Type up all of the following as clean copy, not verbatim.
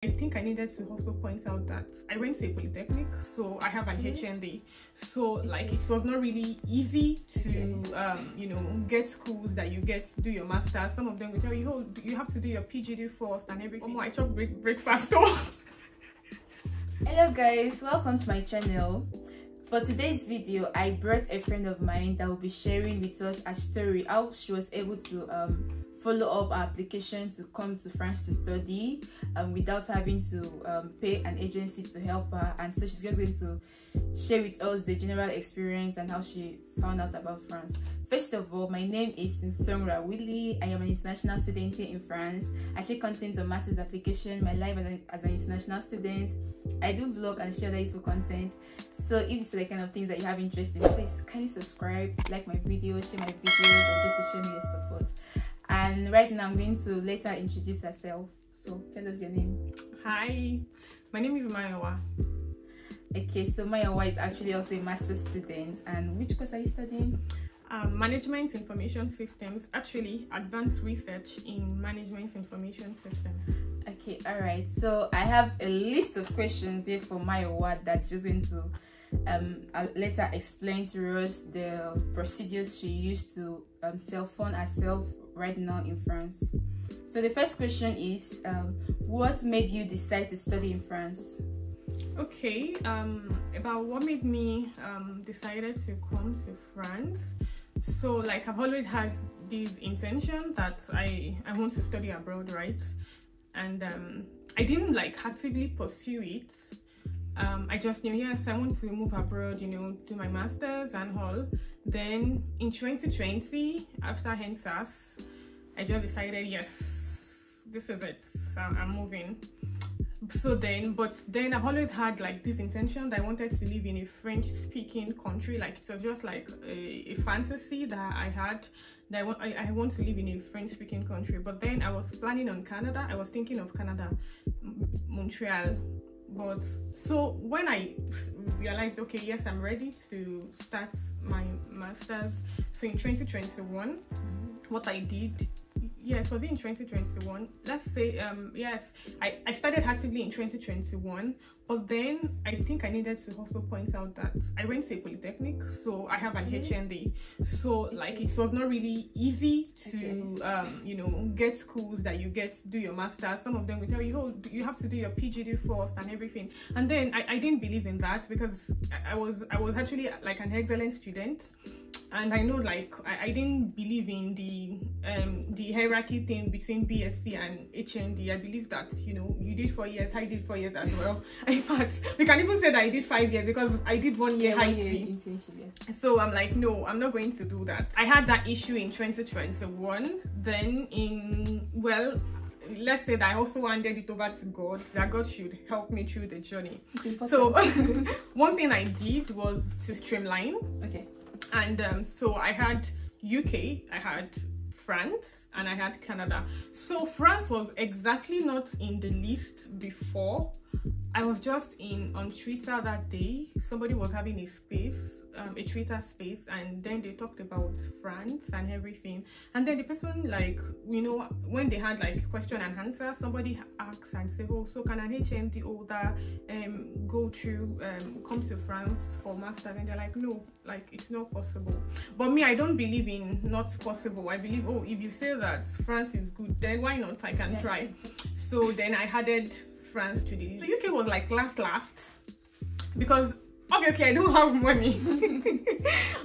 I think I needed to also point out that I went to a polytechnic, so I have an HND. So like it was not really easy to you know, get schools that you get to do your master's. Some of them will tell you, oh, you have to do your PGD first and everything. Oh, I chop breakfast. Hello guys, welcome to my channel. For today's video, I brought a friend of mine that will be sharing with us a story how she was able to follow up her application to come to France to study without having to pay an agency to help her. And so she's just going to share with us the general experience and how she found out about France. First of all, my name is LiQWYD. I am an international student here in France. I share content on master's application, my life as an international student. I do vlog and share other useful content. So if this is the kind of things that you have interest in, please kindly subscribe, like my videos, share my videos, and just to show me your support. And right now I'm going to let her introduce herself. So tell us your name. Hi, my name is Mayowa. Okay, so Mayowa is actually also a master's student. And which course are you studying? Management Information Systems, actually advanced research in management information systems. Okay, all right. So I have a list of questions here for Mayowa that's just going to let her explain to us the procedures she used to self-fund herself right now in France. So the first question is, what made you decide to study in France? Okay, about what made me decided to come to France. So like I've always had this intention that I want to study abroad, right? And I didn't like actively pursue it. I just knew, yes, I want to move abroad, you know, do my master's and all. Then in 2020, after HND, I just decided, yes, this is it, I'm moving. So then, but then I've always had like this intention that I wanted to live in a French-speaking country. Like it was just like a fantasy that I had, that I want to live in a French-speaking country. But then I was planning on Canada. I was thinking of Canada, Montreal. But so when I realized, okay, yes, I'm ready to start my master's. So in 2021, what I did, yes, was it in 2021? Let's say, yes, I started actively in 2021, but then I think I needed to also point out that I went to a polytechnic, so I have an HND. So like it was not really easy to, you know, get schools that you get to do your master's. Some of them will tell you, oh, you have to do your PGD first and everything. And then I didn't believe in that because I was actually like an excellent student. And I know, like, I didn't believe in the hierarchy thing between BSc and HND. I believe that, you know, you did 4 years, I did 4 years as well. In fact, we can even say that I did 5 years because I did 1 year IT. So I'm like, no, I'm not going to do that. I had that issue in 2021. Then well, let's say that I also handed it over to God, that God should help me through the journey. So one thing I did was to streamline. Okay. And so I had UK, I had France, and I had Canada. So France was exactly not in the list before. I was just on Twitter that day. Somebody was having a space, a Twitter space, and then they talked about France and everything. And then the person, like, you know, when they had like question and answer, somebody asked and said, oh, so can an HND holder go through, come to France for master's? And they're like, no, like it's not possible. But me, I don't believe in not possible. I believe, oh, if you say that France is good, then why not? I can try. So then I added France to the list. So UK was like last because obviously I don't have money.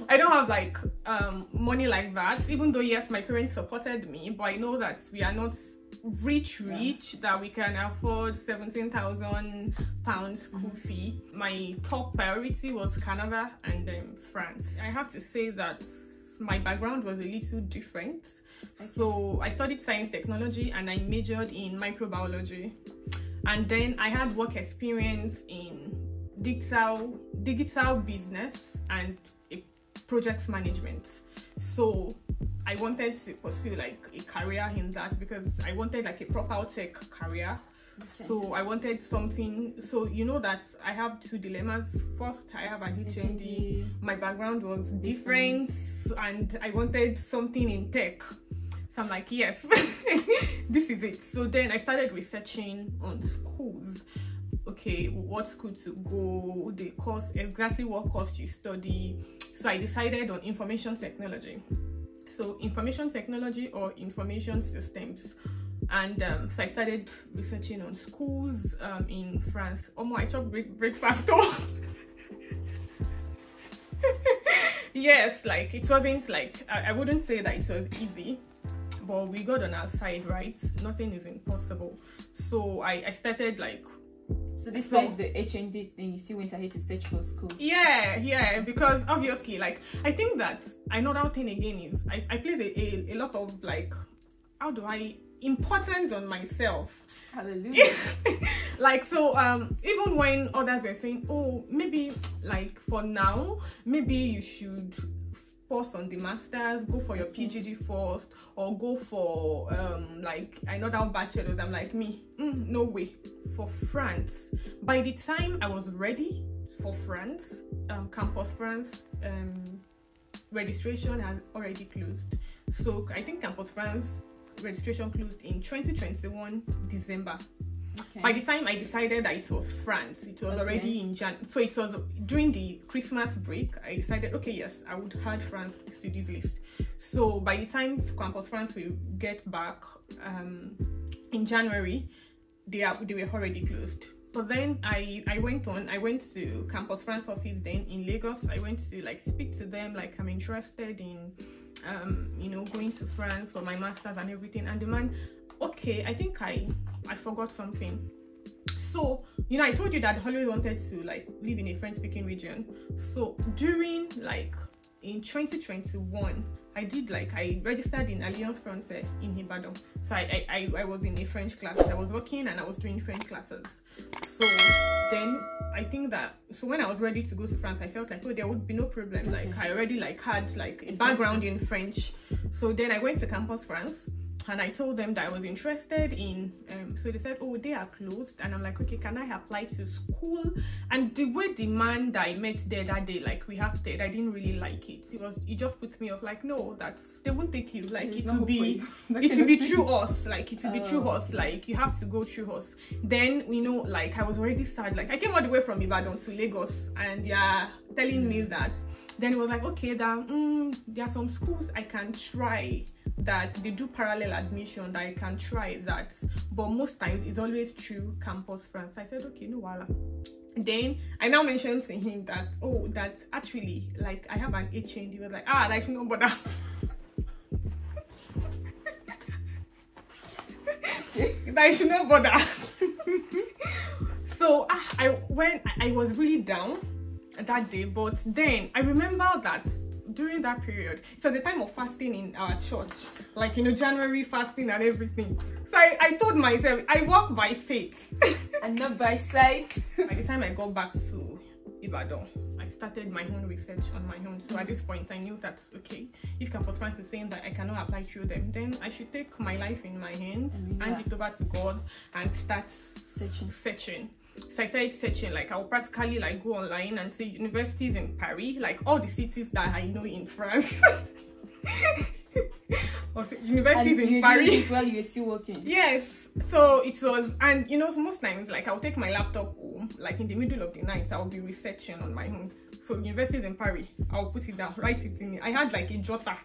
I don't have like money like that, even though yes, my parents supported me, but I know that we are not rich that we can afford 17,000 pounds school fee. My top priority was Canada and then France. I have to say that my background was a little different. So I studied science technology and I majored in microbiology. And then I had work experience in digital business and project management. So I wanted to pursue like a career in that because I wanted like a proper tech career. Okay. So I wanted something, so you know that I have two dilemmas. First, I have an HND. My background was different and I wanted something in tech. So I'm like, yes, this is it. So then I started researching on schools. Okay, what school to go, the course, exactly what course you study. So I decided on information technology. So information technology or information systems. And so I started researching on schools in France. I chopped breakfast. Yes, like it wasn't like, I wouldn't say that it was easy, but we got on our side, right? Nothing is impossible. So I started like, so this like the HND thing, you still went ahead to search for schools? Yeah, because obviously, like, I think that another thing again is I place a lot of like, how do I, importance on myself. Hallelujah. Like, so even when others were saying, oh, maybe like for now, maybe you should pause on the masters, go for your PhD first, or go for like another bachelor's. I'm like, no way. For France, by the time I was ready for France, Campus France registration had already closed. So I think Campus France registration closed in 2021 December. Okay. By the time I decided that it was France, it was already in Jan. So it was during the Christmas break. I decided, okay, yes, I would add France to this list. So by the time Campus France will get back in January, they were already closed. But then I went to Campus France office then in Lagos. I went to like speak to them, like I'm interested in you know, going to France for my masters and everything. And the man, okay, I think I forgot something. So, you know, I told you that I always wanted to like live in a French speaking region. So during like in 2021, I registered in Alliance Française in Ibadan. So I was in a French class. I was working and I was doing French classes. So then I think that, so when I was ready to go to France, I felt like, oh, there would be no problem. Like I already like had like a background in French. So then I went to Campus France and I told them that I was interested in, so they said, oh, they are closed. And I'm like, okay, can I apply to school? And the way the man that I met there that day, like we acted, I didn't really like it. It just put me off, like, no, they won't take you. Like it will be through us. Like it will be through us. Like you have to go through us. Then, you know, like I was already sad. Like I came all the way from Ibadan to Lagos and yeah, telling me that. Then it was like, okay, there are some schools I can try that they do parallel admission, that I can try that, but most times it's always through Campus France. I said, okay, no wala. Then I now mentioned to him that, oh, that actually like I have an HND. He was like, like no bother. That I should not bother. So I was really down that day, but then I remember that during that period, it was the time of fasting in our church, like, you know, January fasting and everything. So I told myself, I walk by faith and not by sight. By the time I got back to Ibadan, I started my own research on my own. So at this point, I knew that, okay, if Campus France is saying that I cannot apply through them, then I should take my life in my hands, hand it over to God, and start searching. So I started searching, like I'll practically like go online and say universities in Paris, like all the cities that I know in France. Or universities in Paris. While you were still working. Yes. So it was, and you know, so most times like I'll take my laptop home, like in the middle of the night, I'll be researching on my own. So universities in Paris, I'll put it down, write it in. I had like a jotter.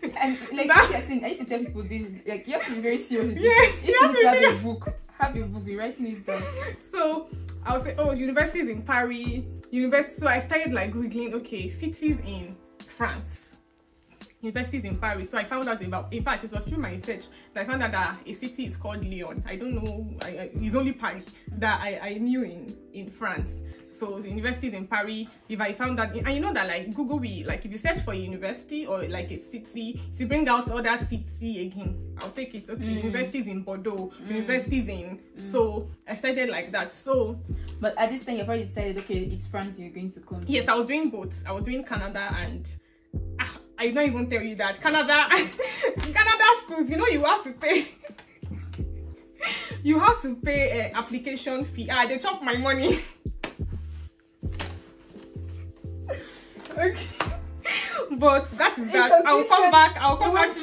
And like I used to tell people this, like you have to be very serious with this. If you have a book, be writing it down. So I'll say, oh, universities in Paris, so I started like googling, okay, cities in France, universities in Paris. So I found out about, in fact, it was through my research that I found out that a city is called Lyon. I don't know, it's only Paris that I knew in France. So the universities in Paris, if I found that, and you know that like Google will, like if you search for a university or like a city, to bring out other city again, I'll take it. Okay, universities in Bordeaux, universities in, so I started like that. So, but at this time you've already decided, okay, it's France you're going to come to. Yes, I was doing both. I was doing Canada and I don't even tell you that Canada schools, you know, you have to pay. You have to pay an application fee. They chop my money. Okay. But that is that. I'll come back to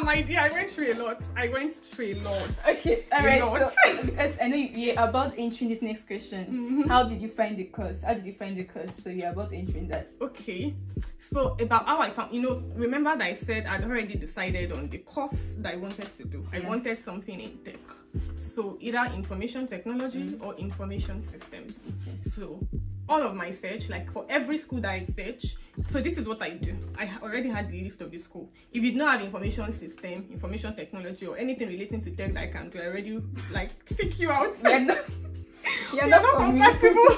my dear, I went through a lot. Okay, alright. So because I know you're about entering this next question. How did you find the course? So you're about entering that. Okay. So about how I found, remember that I said I'd already decided on the course that I wanted to do. I wanted something in tech. So either information technology or information systems. Okay. So all of my search, like for every school that I search, so this is what I do. I already had the list of the school. If you don't have information system, information technology, or anything relating to tech that I can do, I already like seek you out. You're not compatible.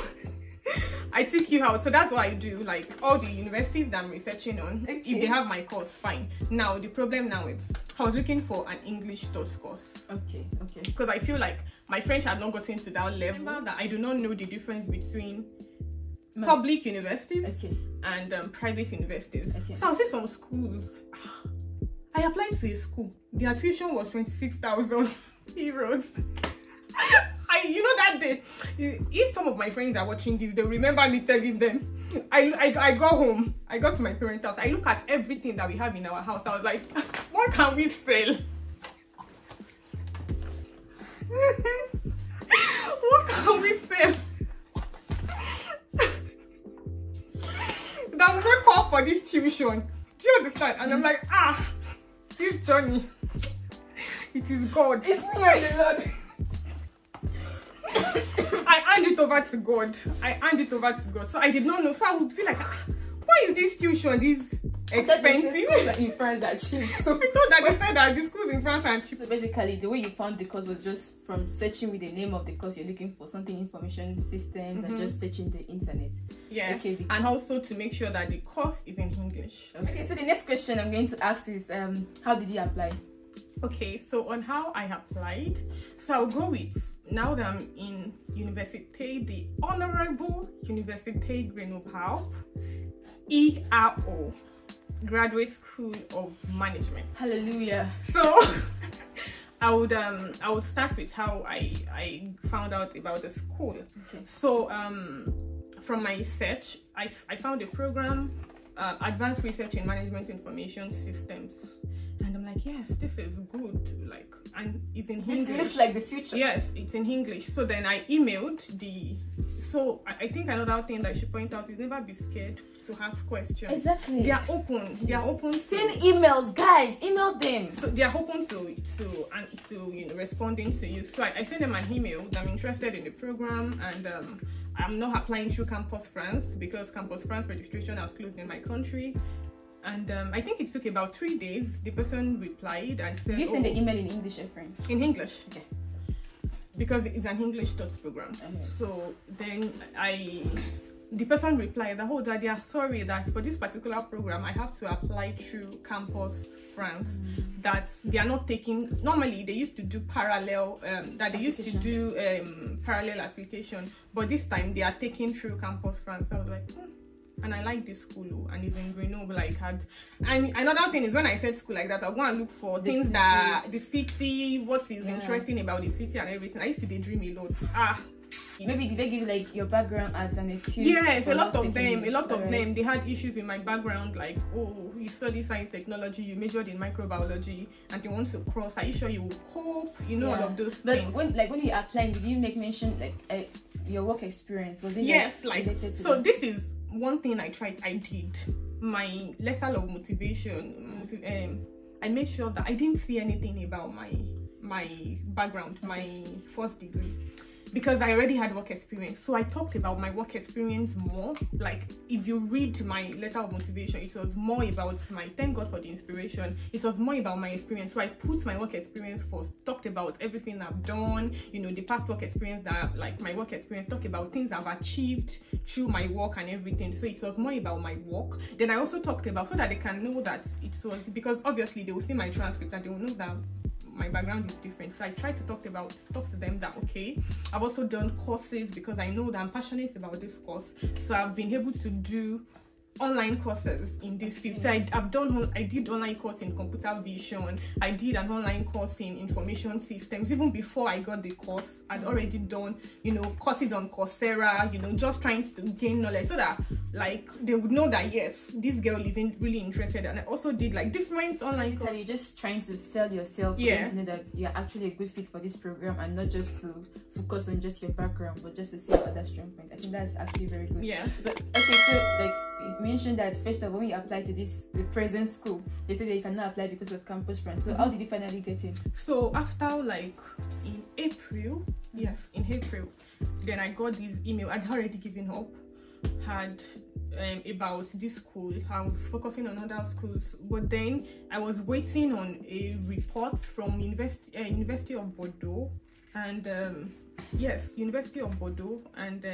I take you out. So that's what I do. Like all the universities that I'm researching on, if they have my course, fine. Now the problem now is I was looking for an English taught course. Okay. Because I feel like my French had not gotten to that level that I do not know the difference between public universities and private universities. So I'll say some schools. I applied to a school. Their tuition was 26,000 euros. That day, if some of my friends are watching this, they'll remember me telling them. I go home. I got to my parents' house. I look at everything that we have in our house. I was like, what can we sell? What can we sell? That will not call for this tuition. Do you understand? And I'm like, this journey, it is God. It's me and the Lord. I hand it over to God. So I did not know. So I would feel like, why is this tuition this expensive? In France are cheap. So I thought that they said that the schools in France are cheap. So basically, the way you found the course was just from searching with the name of the course you're looking for, something information systems, and just searching the internet. Yeah. Okay. And also to make sure that the course is in English. Okay. So the next question I'm going to ask is, how did you apply? Okay. So on how I applied, so I'll go with, now that I'm in Université, the Honorable Université Grenoble, ERO, Graduate School of Management. Hallelujah. So I would start with how I found out about the school. Okay. So from my research, I found a program, Advanced Research in Management Information Systems. And I'm like, yes, this is good, like, and it's in English. This looks like the future. Yes, it's in English. So then I emailed so I think another thing that I should point out is never be scared to ask questions. Exactly. They are open. They are open. Send emails, guys. Email them. So they are open to responding to you. So I sent them an email that I'm interested in the program, and I'm not applying through Campus France because Campus France registration has closed in my country. And I think it took about 3 days. The person replied and said, did you send the email in English or French? In English. Okay. Because it's an English taught program. So then the person replied that, they are sorry that for this particular program I have to apply through Campus France, that they are not taking, normally they used to do parallel, parallel application, but this time they are taking through Campus France. So I was like, and I like this school, and it's in Grenoble. And another thing is, when I said school like that, I go and look for things that the city, what is interesting about the city and everything. I used to daydream a lot. Maybe did they give like your background as an excuse? Yes, a lot of them. They had issues with my background, like, oh, you study science technology, you majored in microbiology, and they want to cross. Are you sure you will cope? All of those things. But when you applied, did you make mention like your work experience? Was it related to that? This is one thing I did. My letter of motivation, I made sure that I didn't see anything about my background, my first degree, because I already had work experience. So I talked about my work experience more. Like, if you read my letter of motivation, it was more about thank God for the inspiration, it was more about my experience. So I put my work experience first, talked about everything I've done, the past work experience, that like my work experience, talked about things I've achieved through my work and everything. So it was more about my work. Then I also talked about, so that they can know that it was, because obviously they will see my transcript and they will know that my background is different. So I try to talk to them that, okay, I've also done courses because I know that I'm passionate about this course. So I've been able to do online courses in this field. So I did online course in computer vision. I did an online course in information systems. Even before I got the course, I'd already done, you know, courses on Coursera, you know, just trying to gain knowledge so that like they would know that yes, this girl is really interested. And I also did like different online courses. You're just trying to sell yourself for them to know that you're actually a good fit for this program, and not just to focus on just your background, but just to see other strong points. I think that's actually very good. Yeah. But okay, so like you mentioned that first of all, when you apply to the present school, they told you you cannot apply because of campus friends. So how did you finally get in? So after like in April, yes, in April, then I got this email. I'd already given up. Had about this school. I was focusing on other schools, but then I was waiting on a report from University of Bordeaux, and yes, University of Bordeaux, and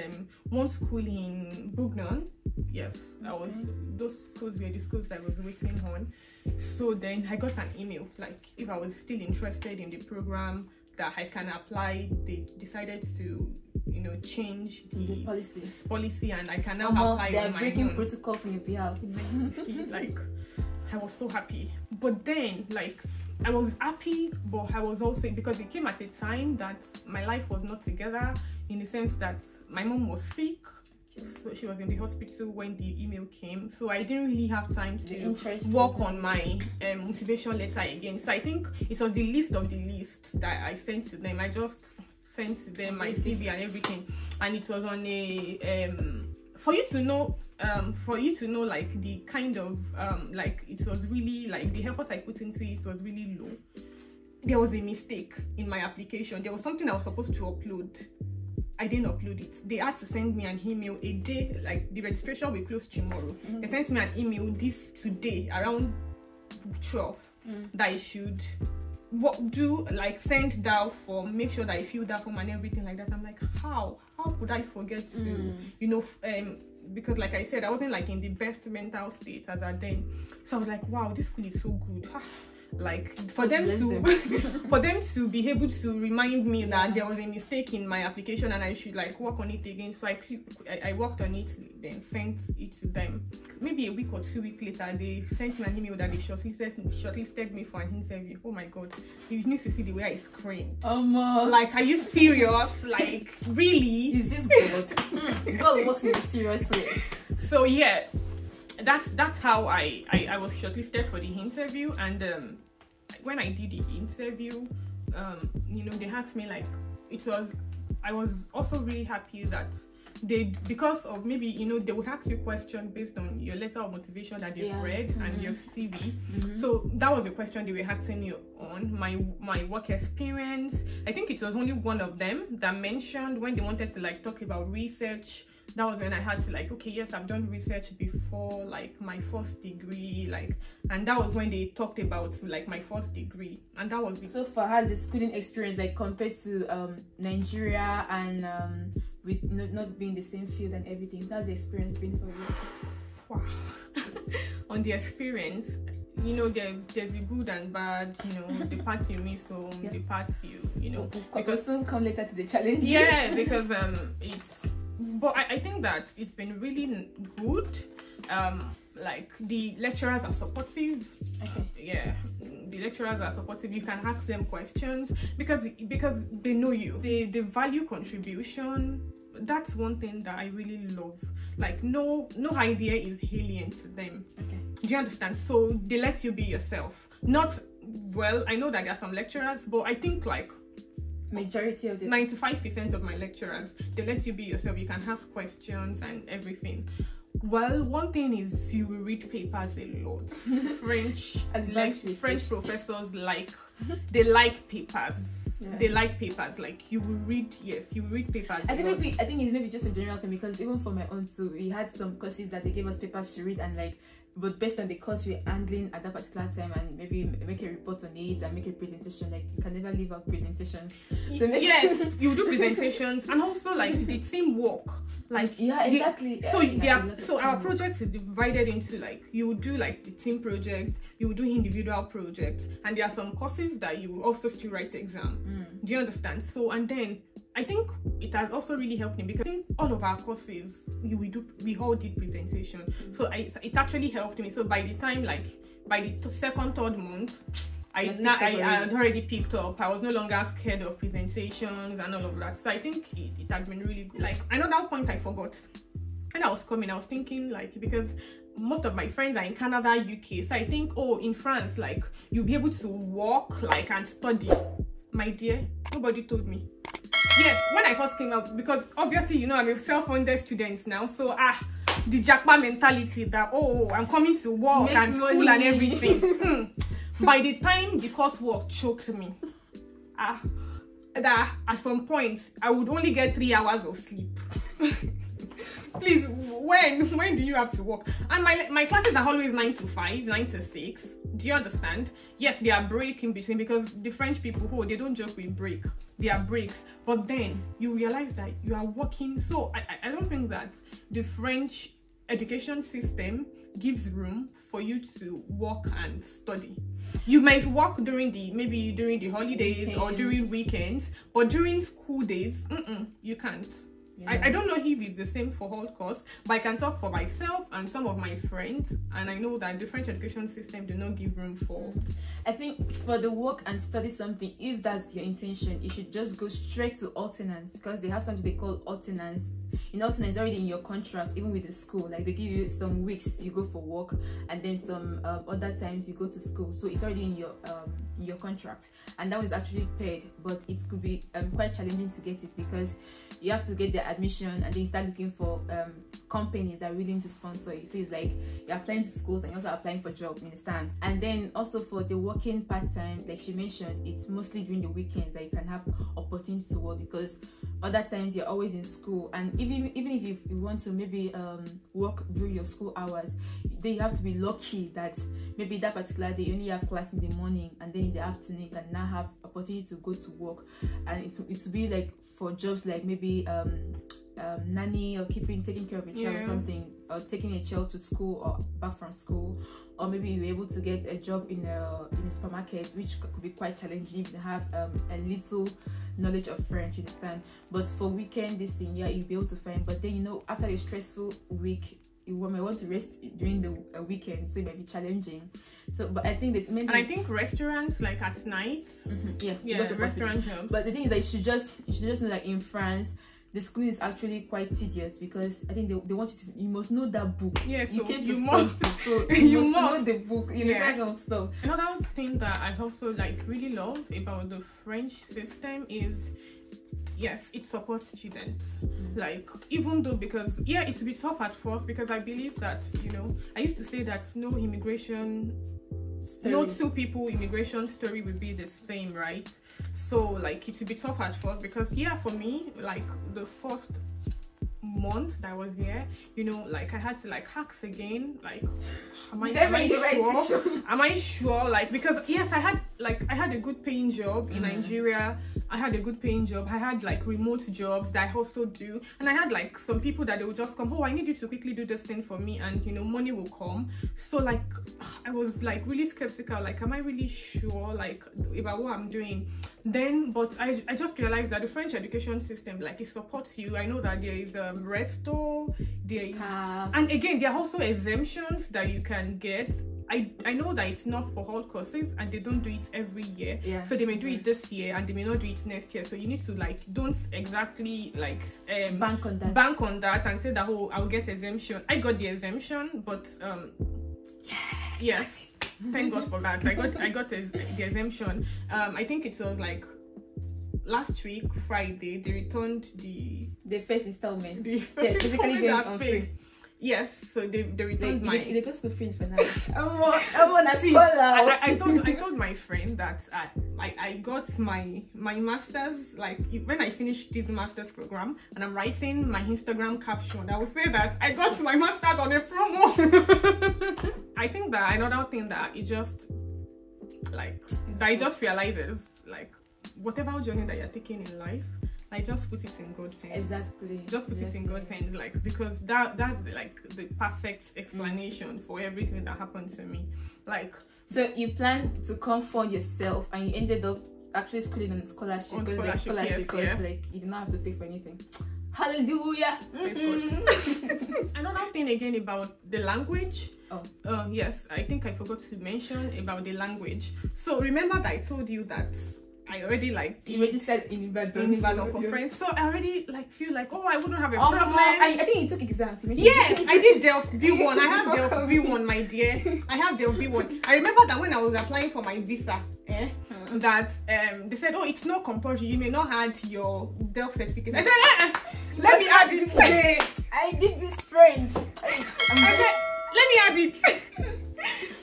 one school in Bugnon. Yes, those schools were the schools I was waiting on. So then I got an email like if I was still interested in the program, that I can apply. They decided to, you know, change the policy, and I can now apply they are on my breaking own. protocols on your behalf. Like I was so happy, but then like I was happy, but I was also, because it came at a time that my life was not together, in the sense that my mom was sick. So she was in the hospital when the email came, so I didn't really have time to work on my motivation letter again. So I think it was the least of the list that I sent to them. I just sent to them my CV and everything, and it was on a for you to know like the kind of like it was really like the efforts I put into it was really low. There was a mistake in my application. There was something I was supposed to upload. I didn't upload it. They had to send me an email a day, like the registration will close tomorrow. They sent me an email today around 12 that I should send that form, make sure that I fill that form and everything like that. I'm like, how could I forget to, you know, because like I said, I wasn't like in the best mental state as at then. So I was like, wow, this school is so good. Like for them to be able to remind me that there was a mistake in my application and I should like work on it again. So I worked on it, then sent it to them. Maybe a week or 2 weeks later, they sent me an email that they shortlisted me for an interview. Oh my god, you need to see the way I screamed. Like, are you serious? Like, really? Is this God? God works in a serious way. So yeah, that's how I was shortlisted for the interview. And when I did the interview, you know, they asked me like, I was also really happy that because of maybe, you know, they would ask you questions based on your letter of motivation that they've read and your CV. So that was a question they were asking you on my work experience. I think it was only one of them that mentioned when they wanted to like talk about research. That was when I had to like, okay, yes, I've done research before, like my first degree, like, and that was when they talked about like my first degree, and that was it. So far, has the schooling experience like compared to Nigeria and with not being the same field and everything, how's the experience been for you? Wow. On the experience, you know, there's the good and bad, you know, the parts you miss home, the parts you know, because soon come later to the challenges. Yeah, because but I think that it's been really good. Like the lecturers are supportive. Yeah, the lecturers are supportive. You can ask them questions because they know you. They value contribution. That's one thing that I really love. Like no idea is alien to them. Do you understand? So they let you be yourself. Not well, I know that there are some lecturers, but I think like majority of the 95% of my lecturers, they let you be yourself. You can ask questions and everything. Well, one thing is you will read papers a lot. French professors they like papers. They like papers. Like you will read papers. I think it's maybe just a general thing, because even for my own too, we had some courses that they gave us papers to read, and like, but based on the course we're handling at that particular time, and maybe make a report on it and make a presentation. Like you can never leave out presentations. So yes, you do presentations, and also like the teamwork. Like yeah, exactly. So our project is divided into like, you would do like the team project, you would do individual projects, and there are some courses that you will also still write the exam. Do you understand? So, and then I think it has also really helped me, because I think all of our courses we all did presentation. So it actually helped me. So by the time, like by the second, third month, I had already picked up. I was no longer scared of presentations and all of that. So I think it had been really good. Like, another point I forgot, when I was coming, I was thinking, like, because most of my friends are in Canada, UK, so I think, oh, in France, like, you'll be able to work, like, and study. My dear, nobody told me. Yes, when I first came out, because obviously, you know, I'm a self-funded student now, so the Jackpot mentality that, oh, I'm coming to work and school and everything. By the time the coursework choked me, that at some point I would only get 3 hours of sleep. Please, when do you have to work? And my classes are always 9 to 5, 9 to 6. Do you understand? Yes, there are breaks in between, because the French people, oh, they don't joke with break. There are breaks, but then you realize that you are working. So I don't think that the French education system gives room for you to work and study. You might work maybe during the holidays or during weekends, but during school days, you can't. Yeah. I don't know if it's the same for all course, but I can talk for myself and some of my friends, and I know that the French education system do not give room for. I think for the work and study something, if that's your intention, you should just go straight to Alternance, because they have something they call Alternance. In Alternance, already in your contract, even with the school, like they give you some weeks you go for work, and then some other times you go to school. So it's already in your contract, and that was actually paid, but it could be quite challenging to get it, because you have to get the admission and then you start looking for companies that are willing to sponsor you. So it's like you're applying to schools and you're also applying for jobs, you understand? And then also for the working part-time, like she mentioned, it's mostly during the weekends that you can have opportunities to work, because other times you're always in school. And even if you want to maybe work during your school hours, then you have to be lucky that maybe that particular day you only have class in the morning, and then in the afternoon you can now have opportunity to go to work. And it will be like for jobs like maybe nanny, or taking care of a child or something, or taking a child to school or back from school, or maybe you're able to get a job in a supermarket, which could be quite challenging if you have a little knowledge of French, you understand? But for weekend, this thing, yeah, you'll be able to find. But then, you know, after a stressful week, you might want to rest during the weekend, so it might be challenging. So, but I think that maybe, and I think restaurants, like at night, yeah, restaurant jobs. But the thing is that you should just know that in France, the school is actually quite tedious, because I think they want you must know that book. Yeah, so you came to study, so you must know the book, you know, that kind of stuff. Another thing that I also like really love about the French system is, yes, it supports students. Like, even though, because yeah, it's a bit tough at first, because I believe that, you know, I used to say that no two people immigration story would be the same, right? So like it would be tough at first, because yeah, for me, like the first month that I was here, you know, like I had to like ask again, like am I sure, like, because yes, I had a good paying job in Nigeria. I had a good paying job. I had like remote jobs that I also do, and I had like some people that they would just come, oh, I need you to quickly do this thing for me, and you know, money will come. So like I was like really skeptical, like am I really sure like about what I'm doing then? But I just realized that the French education system, like, it supports you. I know that there is resto, there is, and again there are also exemptions that you can get. I know that it's not for all courses, and they don't do it every year. So they may do it this year and they may not do it next year. So you need to like, don't exactly like bank on that and say that, oh, I'll get exemption. I got the exemption, but yes, thank God for that. I got the exemption. I think it was like last week Friday they returned the first installment. Basically going on free. Yes, so they returned they go school free for now. I told my friend that I got my master's, like when I finish this master's program and I'm writing my Instagram caption, I will say that I got my master's on a promo. I think that another thing that it just like that it just realizes, like, whatever journey that you're taking in life, like just put it in God's hands. Exactly. Just put it in God's hands, like, because that's like the perfect explanation for everything that happened to me. Like, so you planned to come fund yourself, and you ended up actually schooling on scholarship. Yes, because like you did not have to pay for anything. Hallelujah. Another thing again about the language. Oh. Yes, I think I forgot to mention about the language. So remember that I told you that I already like you registered in Ibadan for French, so I already like feel like, oh, I wouldn't have a problem. I think you took exams. Yes, I did Delft B1. I have Delft B1, my dear. I have Delft B1. I remember that when I was applying for my visa, that they said, oh, it's not compulsory. You may not add your Delft certificate. I said, let me add it. I did this French. I said, let me add it.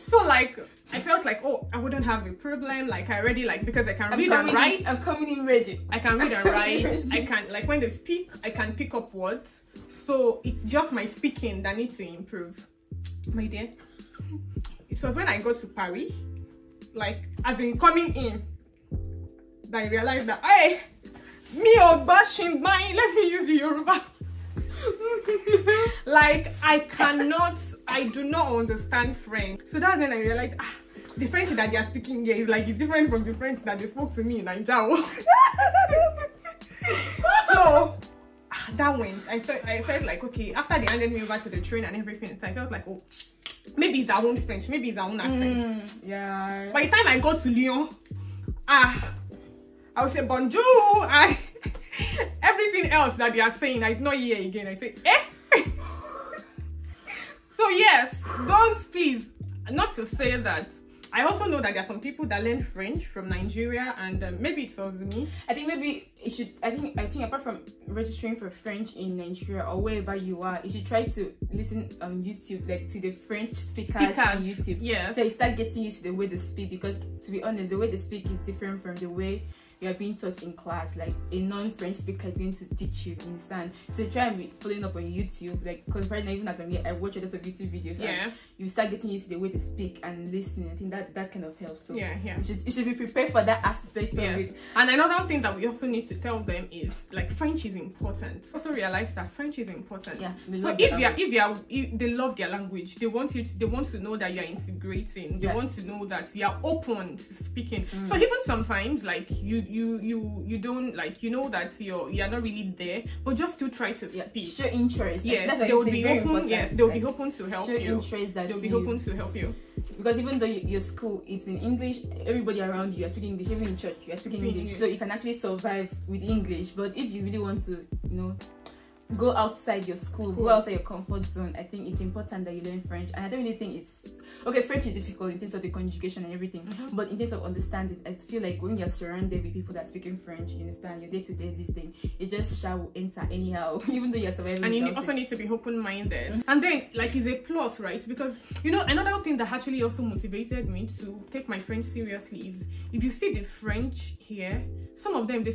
So like, I felt like, oh, I wouldn't have a problem. Like, I already, like, because I can read and write. I'm coming in ready. I can read and write. I can, like, when they speak, I can pick up words. So it's just my speaking that needs to improve, my dear. So when I got to Paris, like, as in coming in, I realized that, hey, me or bashing mine, let me use the Yoruba. Like, I do not understand French. So that's when I realized, the French that they are speaking here is like, it's different from the French that they spoke to me in Nigeria. So that went. I felt like, okay, after they handed me over to the train and everything, I felt like, oh, maybe it's our own French, maybe it's our own accent. Yeah. By the time I got to Lyon, I would say bonjour. Everything else that they are saying, I not hear again. I say, eh? So yes, don't, please, not to say that. I also know that there are some people that learn French from Nigeria, and maybe it's also me. I think maybe it should. I think apart from registering for French in Nigeria or wherever you are, you should try to listen on YouTube, like to the French speakers on YouTube. Yeah. So you start getting used to the way they speak, because to be honest, the way they speak is different from the way you are being taught in class. Like a non-French speaker is going to teach you, understand? So try and be following up on YouTube, like, because right now, even as I'm here, I watch a lot of YouTube videos. Yeah. You start getting used to the way they speak and listening. I think that kind of helps. So yeah. You should be prepared for that aspect of it. And another thing that we also need to tell them is, like, French is important. Also realize that French is important. Yeah. So if they love their language, they want to know that you are integrating. They want to know that you are open to speaking. So even sometimes, like, you don't, like, you know that you're not really there, but just to try to speak. Show interest. Yes, they will be open. Yes, they will be open to help you. Show interest that they'll be open to help you. Because even though your school is in English, everybody around you are speaking English. Even in church, you are speaking English. So you can actually survive with English. But if you really want to, go outside your school, go outside your comfort zone, I think it's important that you learn French. And I don't really think French is difficult in terms of the conjugation and everything, but in terms of understanding, I feel like when you're surrounded with people that are speaking French, you understand, your day-to-day this thing, it just shall enter anyhow, even though you're surviving. And you also need to be open-minded. And then, like, it's a plus, right? Because, another thing that actually also motivated me to take my French seriously is, if you see the French here, some of them, they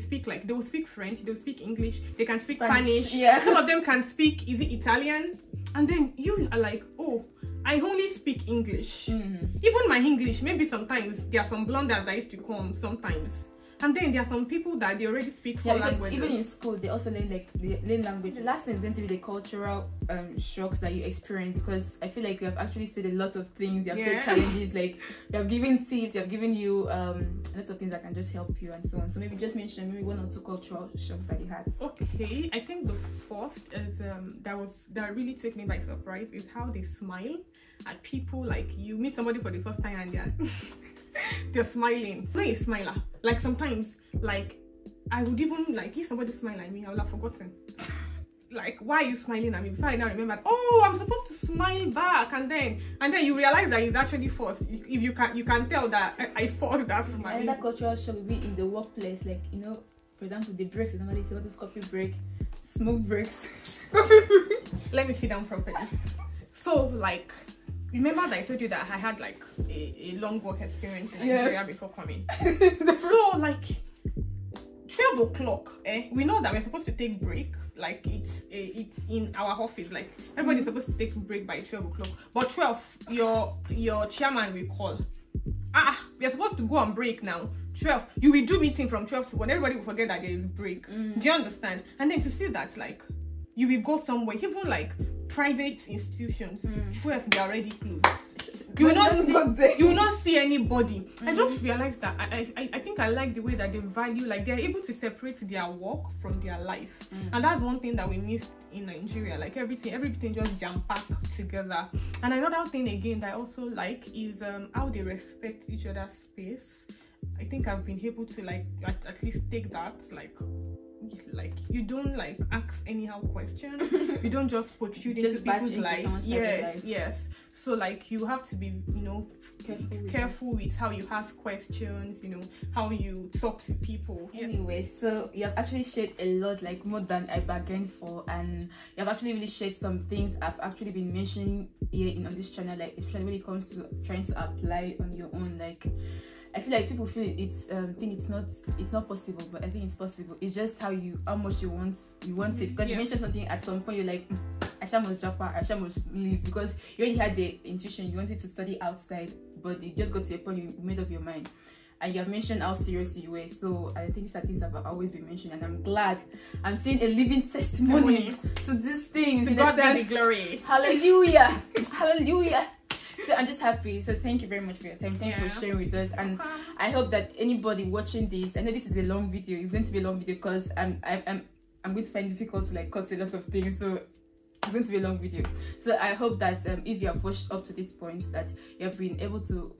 will speak French, they'll speak English, they can speak Spanish. Yeah. Some of them can speak, is it Italian? And then you are like, oh, I only speak English. Even my English, maybe sometimes there are some blunders that used to come sometimes. And then there are some people that they already speak four languages. Even in school, they also learn language. The last one is going to be the cultural shocks that you experience, because I feel like you have actually said a lot of things. You have said challenges, like you have given tips, you have given you a lot of things that can just help you and so on. So maybe just mention maybe 1 or 2 cultural shocks that you had. Okay, I think the first is that really took me by surprise is how they smile at people. Like, you meet somebody for the first time and they're smiling. I'm not a smiler. Like, sometimes, like, I would even, like, if somebody smiled at me, I would have forgotten. Like, why are you smiling at me? Before I now remember, oh, I'm supposed to smile back, and then you realize that it's actually forced. If you can tell that I forced that smile. Another cultural shock will be in the workplace, like, for example, the breaks. Normally, say, what is coffee break, smoke breaks. Let me sit down properly. So, like, remember that I told you that I had, like, a long work experience in Nigeria before coming. So, like, 12 o'clock, we know that we're supposed to take break. Like, it's in our office. Like, everybody's supposed to take break by 12 o'clock. But 12, your chairman will call. we are supposed to go on break now. 12, you will do meeting from 12 to 1. Everybody will forget that there is break. Do you understand? And then to see that, like, you will go somewhere, even like private institutions, 12, they are already closed. You will not see anybody. I just realized that I think I like the way that they value, like, they're able to separate their work from their life. And that's one thing that we missed in Nigeria. Like, everything just jam-packed together. And another thing again that I also like is how they respect each other's space. I think I've been able to, like, at least take that, like you don't like ask anyhow questions. You don't just protrude into people's life. Yes. So like you have to be, you know, careful with how you ask questions, you know, how you talk to people. Anyway, so you have actually shared a lot, like more than I bargained for, and you have actually really shared some things I've actually been mentioning here on this channel, like especially when it comes to trying to apply on your own. Like, I feel like people feel it's not possible, but I think it's possible. It's just how much you want it. Because you mentioned something at some point, you're like, Aisha must drop out, Aisha must leave, because you already had the intuition, you wanted to study outside, but it just got to a point you made up your mind. And you have mentioned how serious you were. So I think these are things I've always been mentioning, and I'm glad I'm seeing a living testimony to these things. To God be the glory. Hallelujah. Hallelujah. So I'm just happy. So thank you very much for your time. Thanks for sharing with us. And I hope that anybody watching this, I know this is a long video. It's going to be a long video because I'm going to find it difficult to like cut a lot of things. So it's going to be a long video. So I hope that if you have watched up to this point, that you have been able to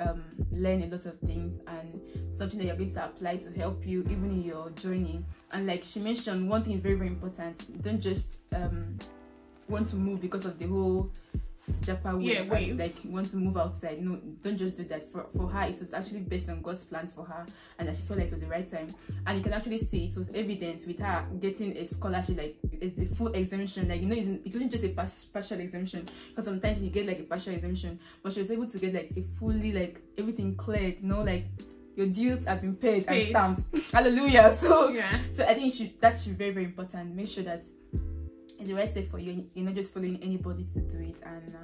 learn a lot of things and something that you're going to apply to help you even in your journey. And like she mentioned, one thing is very, very important. Don't just want to move because of the whole Japa wave. Like you want to move outside. No, don't just do that. For her, it was actually based on God's plans for her, and that she felt like it was the right time. And you can actually see it was evident with her getting a scholarship, like it's a full exemption. Like, you know, it wasn't just a partial exemption, because sometimes you get like a partial exemption, but she was able to get like a fully, like everything cleared. You know, like your dues have been paid and stamped. Hallelujah. So I think that should be very, very important. Make sure that it's the right step for you. You're not just following anybody to do it. And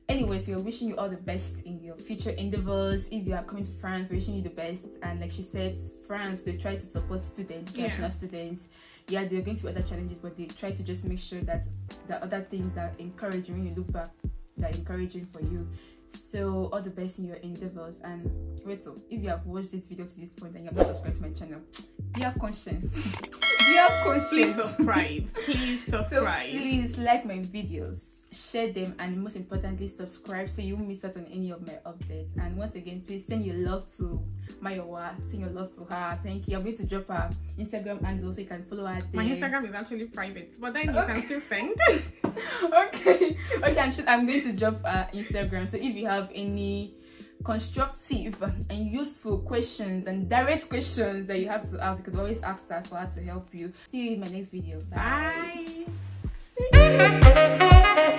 anyways, we're wishing you all the best in your future endeavors. If you are coming to France, we're wishing you the best. And like she said, France, they try to support students, international students. Yeah, there are going to be other challenges, but they try to just make sure that the other things are encouraging. When you look back, they're encouraging for you. So all the best in your endeavors. And Reto, if you have watched this video to this point and you have not subscribed to my channel, you have conscience. You have conscience. Please subscribe. Please subscribe. So please like my videos, share them, and most importantly, subscribe so you won't miss out on any of my updates. And once again, please send your love to Mayowa. Send your love to her. Thank you. I'm going to drop her Instagram handle so you can follow her there. My Instagram is actually private, but then you can still send. Okay, I'm going to drop her Instagram. So if you have any constructive and useful questions and direct questions that you have to ask, you could always ask her for her to help you. See you in my next video. Bye. Bye.